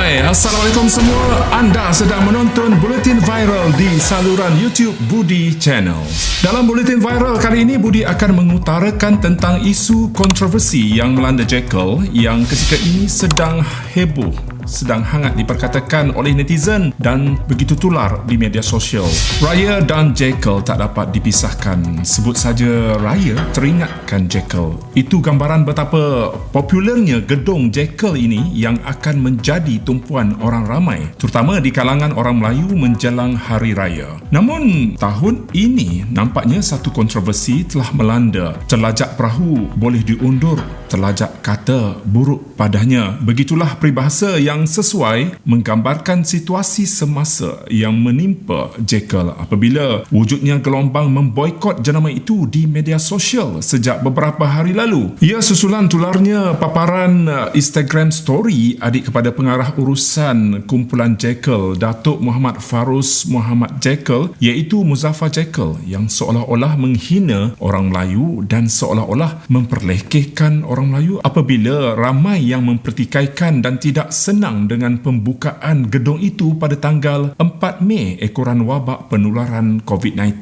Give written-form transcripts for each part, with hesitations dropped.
Hai, Assalamualaikum semua. Anda sedang menonton Buletin Viral di saluran YouTube Budi Channel. Dalam Buletin Viral kali ini, Budi akan mengutarakan tentang isu kontroversi yang melanda Jekyll yang ketika ini sedang heboh, sedang hangat diperkatakan oleh netizen dan begitu tular di media sosial. Raya dan Jekyll tak dapat dipisahkan. Sebut saja Raya, teringatkan Jekyll. Itu gambaran betapa popularnya gedung Jekyll ini yang akan menjadi tumpuan orang ramai, terutama di kalangan orang Melayu menjelang Hari Raya. Namun, tahun ini nampaknya satu kontroversi telah melanda. Terlajak perahu boleh diundur, terlajak kata buruk padanya. Begitulah peribahasa yang sesuai menggambarkan situasi semasa yang menimpa Jekyll apabila wujudnya gelombang memboikot jenama itu di media sosial sejak beberapa hari lalu. Ia susulan tularnya paparan Instagram story adik kepada pengarah urusan kumpulan Jekyll, Datuk Muhammad Farus Muhammad Jekyll, iaitu Muzaffar Jekyll, yang seolah-olah menghina orang Melayu dan seolah-olah memperlekehkan orang Melayu apabila ramai yang mempertikaikan dan tidak senang dengan pembukaan gedung itu pada tanggal 4 Mei. Ekoran wabak penularan COVID-19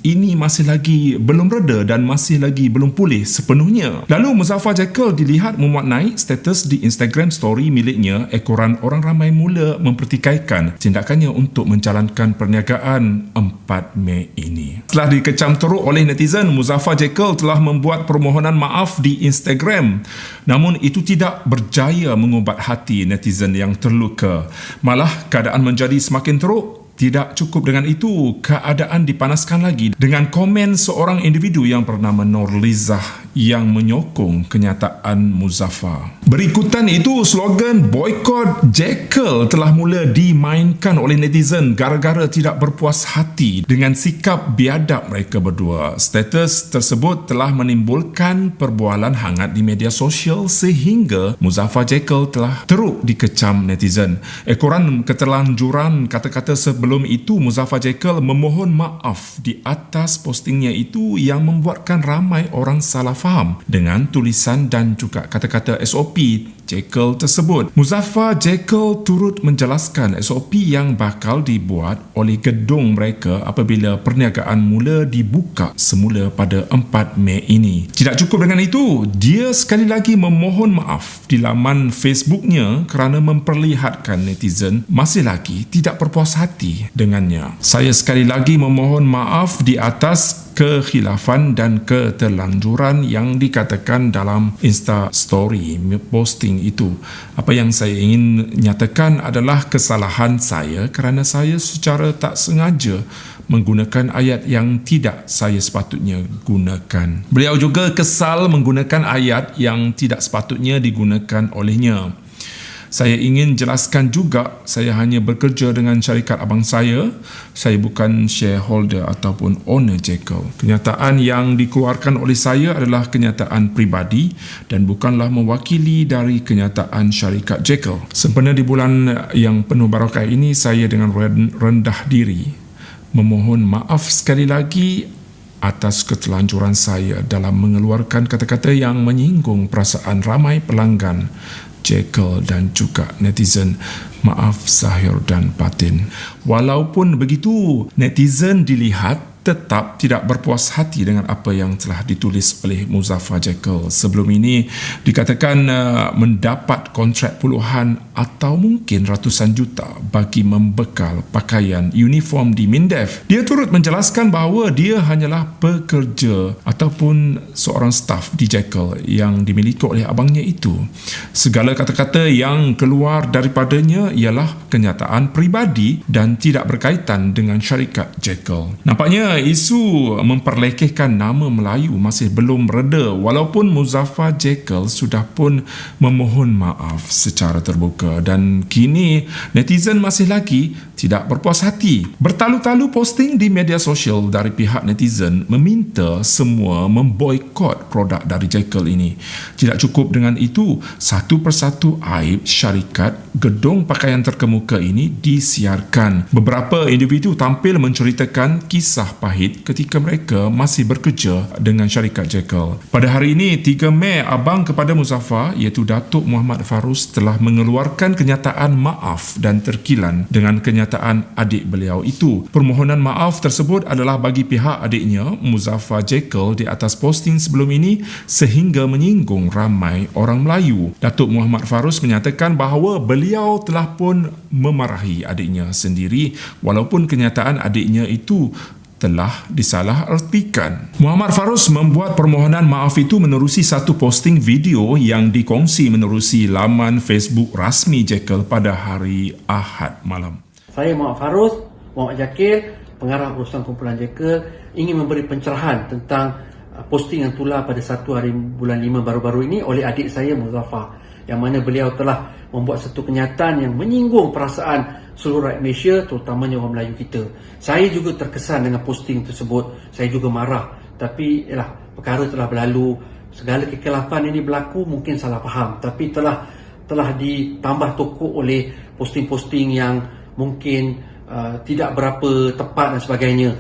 ini masih lagi belum reda dan masih lagi belum pulih sepenuhnya. Lalu Muzaffar Jekyll dilihat memuat naik status di Instagram story miliknya. Ekoran orang ramai mula mempertikaikan tindakannya untuk menjalankan perniagaan 4 Mei ini. Setelah dikecam teruk oleh netizen, Muzaffar Jekyll telah membuat permohonan maaf di Instagram. Namun itu tidak berjaya mengubat hati netizen yang terluka. Malah keadaan menjadi semakin teruk. Tidak cukup dengan itu, keadaan dipanaskan lagi dengan komen seorang individu yang bernama Nurlizah yang menyokong kenyataan Muzaffar. Berikutan itu, slogan boykot Jekyll telah mula dimainkan oleh netizen gara-gara tidak berpuas hati dengan sikap biadab mereka berdua. Status tersebut telah menimbulkan perbualan hangat di media sosial sehingga Muzaffar Jekyll telah teruk dikecam netizen. Ekoran keterlanjuran kata-kata sebelum itu, Muzaffar Jekyll memohon maaf di atas postingnya itu yang membuatkan ramai orang salah faham dengan tulisan dan juga kata-kata SOP Jekyll tersebut. Muzaffar Jekyll turut menjelaskan SOP yang bakal dibuat oleh gedung mereka apabila perniagaan mula dibuka semula pada 4 Mei ini. Tidak cukup dengan itu, dia sekali lagi memohon maaf di laman Facebooknya kerana memperlihatkan netizen masih lagi tidak berpuas hati dengannya. Saya sekali lagi memohon maaf di atas kekhilafan dan keterlanjuran yang dikatakan dalam Insta Story posting itu. Apa yang saya ingin nyatakan adalah kesalahan saya kerana saya secara tak sengaja menggunakan ayat yang tidak saya sepatutnya gunakan. Beliau juga kesal menggunakan ayat yang tidak sepatutnya digunakan olehnya. Saya ingin jelaskan juga, saya hanya bekerja dengan syarikat abang saya. Saya bukan shareholder ataupun owner Jekyll. Kenyataan yang dikeluarkan oleh saya adalah kenyataan pribadi dan bukanlah mewakili dari kenyataan syarikat Jekyll. Sempena di bulan yang penuh barakah ini, saya dengan rendah diri memohon maaf sekali lagi atas keterlanjuran saya dalam mengeluarkan kata-kata yang menyinggung perasaan ramai pelanggan Jekyll dan juga netizen. Maaf zahir dan batin. Walaupun begitu, netizen dilihat tetap tidak berpuas hati dengan apa yang telah ditulis oleh Muzaffar Jekyll. Sebelum ini dikatakan mendapat kontrak puluhan atau mungkin ratusan juta bagi membekal pakaian uniform di MINDEF. Dia turut menjelaskan bahawa dia hanyalah pekerja ataupun seorang staf di Jekyll yang dimiliki oleh abangnya itu. Segala kata-kata yang keluar daripadanya ialah kenyataan pribadi dan tidak berkaitan dengan syarikat Jekyll. Nampaknya isu memperlekehkan nama Melayu masih belum reda walaupun Muzaffar Jekyll sudah pun memohon maaf secara terbuka dan kini netizen masih lagi tidak berpuas hati. Bertalu-talu posting di media sosial dari pihak netizen meminta semua memboikot produk dari Jekyll ini. Tidak cukup dengan itu, satu persatu aib syarikat gedung pakaian terkemuka ini disiarkan. Beberapa individu tampil menceritakan kisah pahit ketika mereka masih bekerja dengan syarikat Jekyll. Pada hari ini, 3 Mei, abang kepada Muzaffar iaitu Datuk Muhammad Farus telah mengeluarkan kenyataan maaf dan terkilan dengan kenyataan adik beliau itu. Permohonan maaf tersebut adalah bagi pihak adiknya, Muzaffar Jekyll, di atas posting sebelum ini sehingga menyinggung ramai orang Melayu. Datuk Muhammad Farus menyatakan bahawa beliau telah pun memarahi adiknya sendiri walaupun kenyataan adiknya itu telah disalahartikan. Muhammad Farus membuat permohonan maaf itu menerusi satu posting video yang dikongsi menerusi laman Facebook rasmi Jekyll pada hari Ahad malam. Saya Muhammad Farus, Muhammad Jekyll, pengarah urusan kumpulan Jekyll, ingin memberi pencerahan tentang posting yang tular pada 1 hari bulan 5 baru-baru ini oleh adik saya Muzaffar, yang mana beliau telah membuat satu kenyataan yang menyinggung perasaan seluruh rakyat Malaysia, terutamanya orang Melayu kita. Saya juga terkesan dengan posting tersebut. Saya juga marah. Tapi perkara telah berlalu. Segala kekilafan ini berlaku, mungkin salah faham. Tapi telah ditambah tokok oleh posting-posting yang mungkin tidak berapa tepat dan sebagainya.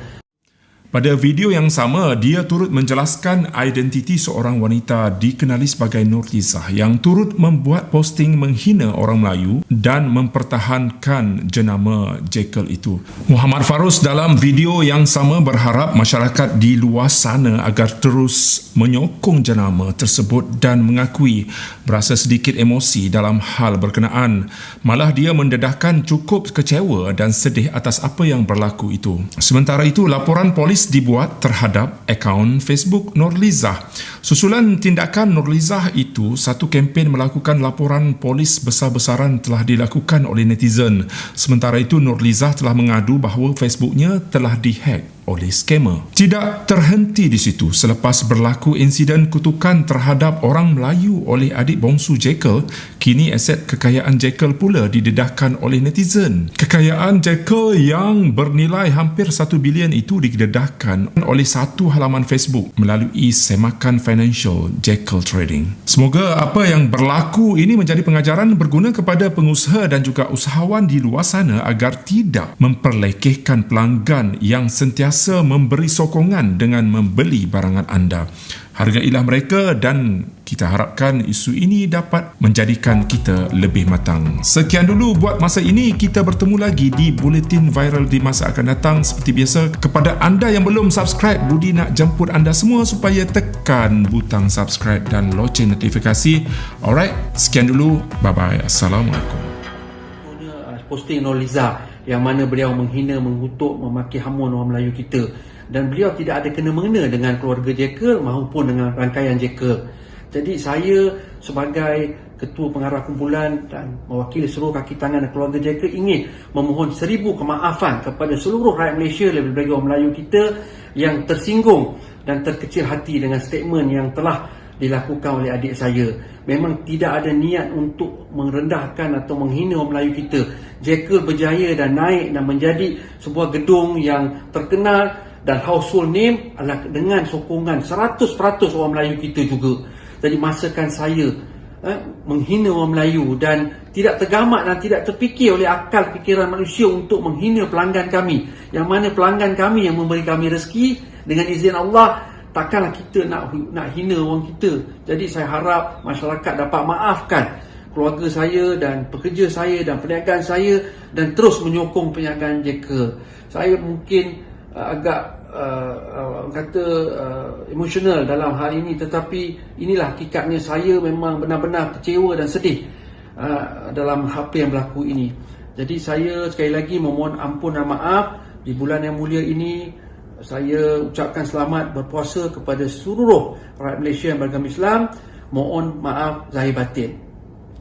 Pada video yang sama, dia turut menjelaskan identiti seorang wanita dikenali sebagai Nurlizah yang turut membuat posting menghina orang Melayu dan mempertahankan jenama Jekyll itu. Muhammad Farus dalam video yang sama berharap masyarakat di luar sana agar terus menyokong jenama tersebut dan mengakui berasa sedikit emosi dalam hal berkenaan. Malah dia mendedahkan cukup kecewa dan sedih atas apa yang berlaku itu. Sementara itu, laporan polis dibuat terhadap akaun Facebook Nurlizah. Susulan tindakan Nurlizah itu, satu kempen melakukan laporan polis besar-besaran telah dilakukan oleh netizen. Sementara itu, Nurlizah telah mengadu bahawa Facebooknya telah dihack oleh skamer. Tidak terhenti di situ. Selepas berlaku insiden kutukan terhadap orang Melayu oleh adik bongsu Jekyll, kini aset kekayaan Jekyll pula didedahkan oleh netizen. Kekayaan Jekyll yang bernilai hampir 1 bilion itu didedahkan oleh satu halaman Facebook melalui semakan financial Jekyll Trading. Semoga apa yang berlaku ini menjadi pengajaran berguna kepada pengusaha dan juga usahawan di luar sana agar tidak memperlekehkan pelanggan yang sentiasa memberi sokongan dengan membeli barangan anda. Hargailah mereka dan kita harapkan isu ini dapat menjadikan kita lebih matang. Sekian dulu buat masa ini. Kita bertemu lagi di Buletin Viral di masa akan datang. Seperti biasa, kepada anda yang belum subscribe, Budi nak jemput anda semua supaya tekan butang subscribe dan loceng notifikasi. Alright, sekian dulu. Bye-bye. Assalamualaikum. Posting Nurlizah yang mana beliau menghina, mengutuk, memaki hamun orang Melayu kita, dan beliau tidak ada kena-mengena dengan keluarga Jekyll maupun dengan rangkaian Jekyll. Jadi saya sebagai ketua pengarah kumpulan dan mewakili seluruh kaki tangan dan keluarga Jekyll ingin memohon 1000 kemaafan kepada seluruh rakyat Malaysia, lebih-lebih orang Melayu kita yang tersinggung dan terkecil hati dengan statement yang telah dilakukan oleh adik saya. Memang tidak ada niat untuk merendahkan atau menghina orang Melayu kita. Jekyll berjaya dan naik dan menjadi sebuah gedung yang terkenal dan household name adalah dengan sokongan 100% orang Melayu kita juga. Jadi masakan saya menghina orang Melayu dan tidak tergamak dan tidak terfikir oleh akal fikiran manusia untuk menghina pelanggan kami, yang mana pelanggan kami yang memberi kami rezeki dengan izin Allah. Takkanlah kita nak hina orang kita. Jadi saya harap masyarakat dapat maafkan keluarga saya dan pekerja saya dan perniagaan saya dan terus menyokong perniagaan Jekyll. Saya mungkin agak emosional dalam hal ini, tetapi inilah hakikatnya. Saya memang benar-benar kecewa dan sedih dalam apa yang berlaku ini. Jadi saya sekali lagi memohon ampun dan maaf. Di bulan yang mulia ini saya ucapkan selamat berpuasa kepada seluruh rakyat Malaysia yang beragama Islam. Mohon maaf zahir batin.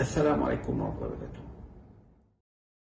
Assalamualaikum warahmatullahi wabarakatuh.